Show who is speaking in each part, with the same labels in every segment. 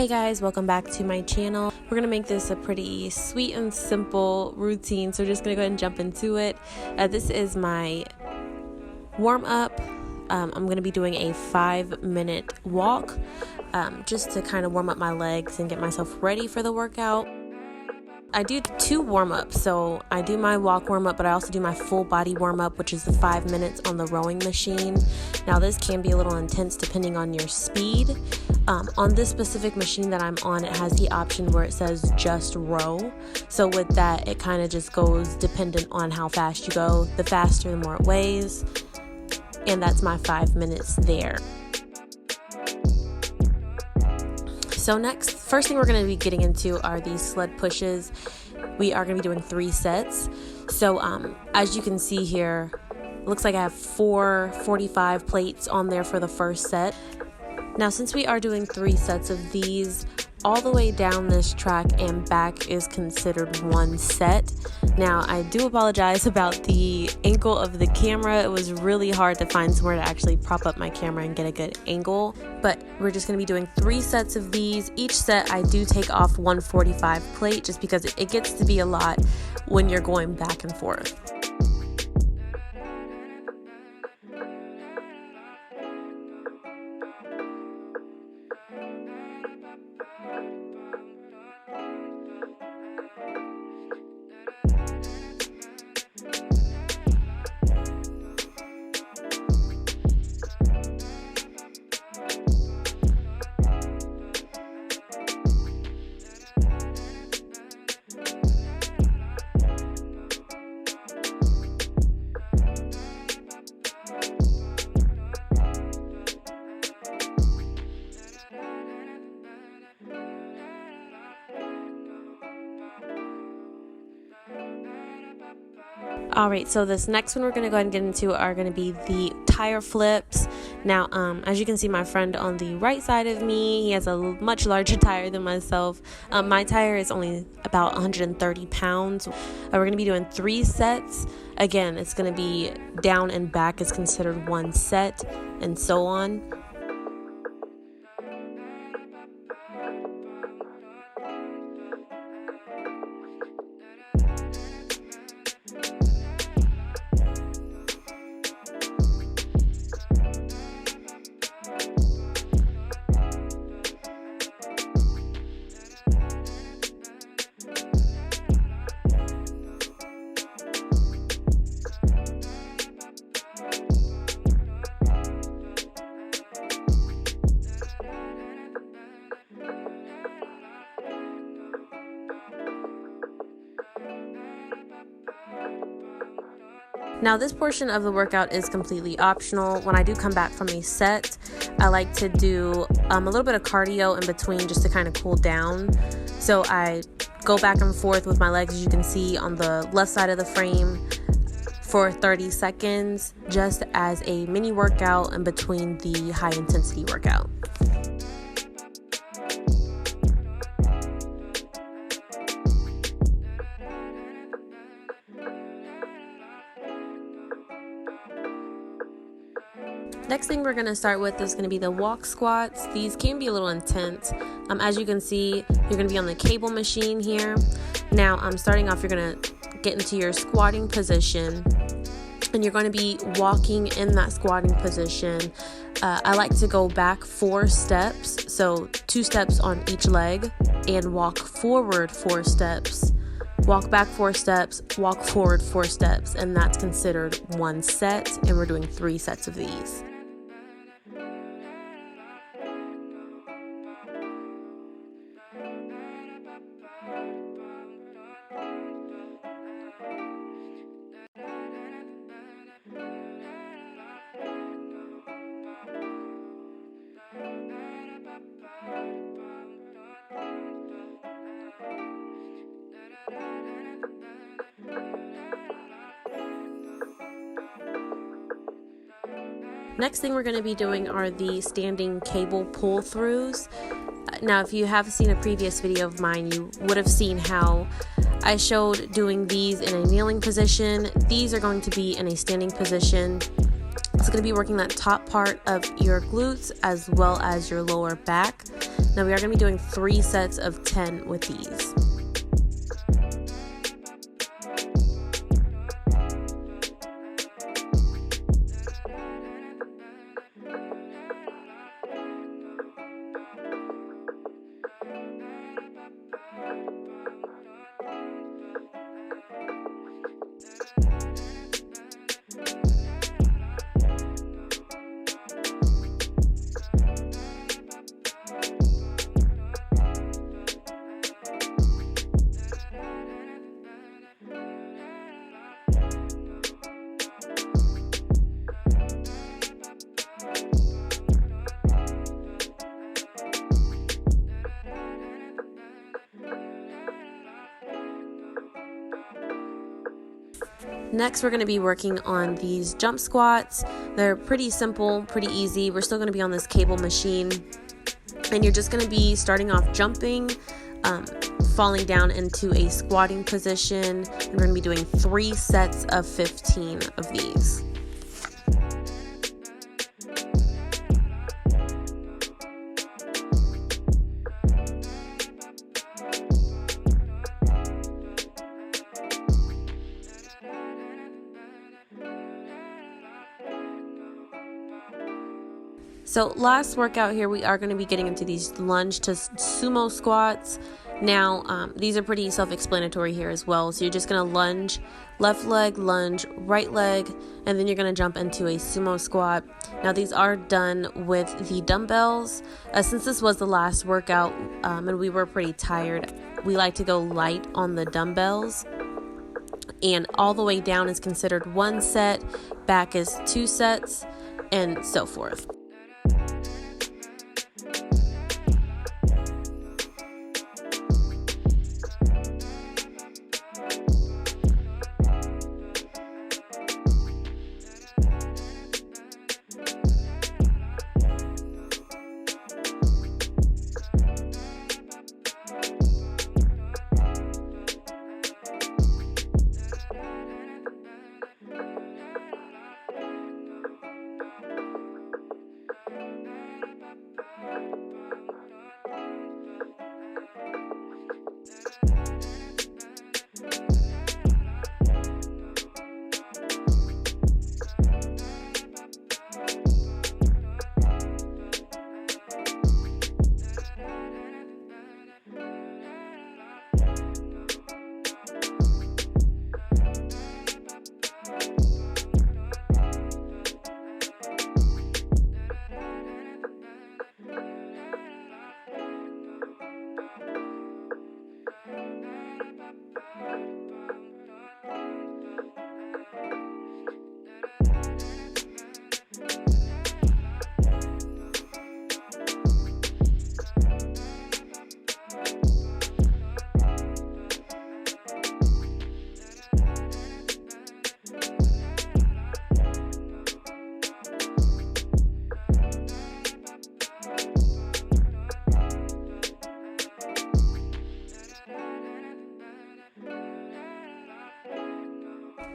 Speaker 1: Hey guys, welcome back to my channel. We're gonna make this a pretty sweet and simple routine, so we're just gonna go ahead and jump into it. This is my warm up. I'm gonna be doing a 5-minute walk just to kind of warm up my legs and get myself ready for the workout. I do 2 warm-ups, so I do my walk warm-up, but I also do my full body warm-up, which is the 5 minutes on the rowing machine. Now this can be a little intense depending on your speed. On this specific machine that I'm on, it has the option where it says just row. So with that, it kind of just goes dependent on how fast you go. The faster, the more it weighs. And that's my 5 minutes there. So first thing we're going to be getting into are these sled pushes. We are going to be doing 3 sets. So as you can see here, it looks like I have 4 45 plates on there for the first set. Now since we are doing 3 sets of these, all the way down this track and back is considered 1 set. Now I do apologize about the angle of the camera. It was really hard to find somewhere to actually prop up my camera and get a good angle, but we're just going to be doing 3 sets of these. Each set I do take off 1 45 plate just because it gets to be a lot when you're going back and forth. Alright, so this next one we're going to go ahead and get into are going to be the tire flips. Now, as you can see, my friend on the right side of me, he has a much larger tire than myself. My tire is only about 130 pounds. We're going to be doing 3 sets. Again, it's going to be down and back is considered 1 set, and so on. Now this portion of the workout is completely optional. When I do come back from a set, I like to do a little bit of cardio in between just to kind of cool down. So I go back and forth with my legs, as you can see on the left side of the frame, for 30 seconds just as a mini workout in between the high intensity workout. Next thing we're going to start with is going to be the walk squats. These can be a little intense. As you can see, you're going to be on the cable machine here. Now, starting off, you're going to get into your squatting position, and you're going to be walking in that squatting position. I like to go back 4 steps, so 2 steps on each leg, and walk forward 4 steps. Walk back 4 steps, walk forward 4 steps, and that's considered 1 set, and we're doing 3 sets of these. Next thing we're going to be doing are the standing cable pull-throughs. Now, if you have seen a previous video of mine, you would have seen how I showed doing these in a kneeling position. These are going to be in a standing position. It's going to be working that top part of your glutes as well as your lower back. Now we are going to be doing 3 sets of 10 with these. Next, we're going to be working on these jump squats. They're pretty simple, pretty easy. We're still going to be on this cable machine, and you're just going to be starting off jumping, falling down into a squatting position, and we're going to be doing 3 sets of 15 of these. So last workout here, we are going to be getting into these lunge to sumo squats. Now, these are pretty self-explanatory here as well. So you're just going to lunge, left leg, lunge, right leg, and then you're going to jump into a sumo squat. Now, these are done with the dumbbells. Since this was the last workout and we were pretty tired, we like to go light on the dumbbells. And all the way down is considered 1 set, back is 2 sets, and so forth.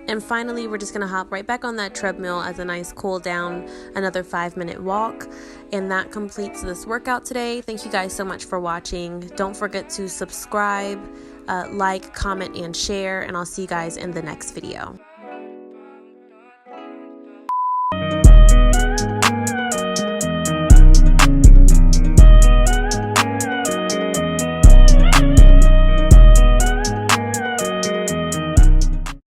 Speaker 1: And finally, we're just going to hop right back on that treadmill as a nice cool down, another 5-minute walk. And that completes this workout today. Thank you guys so much for watching. Don't forget to subscribe, like, comment, and share. And I'll see you guys in the next video.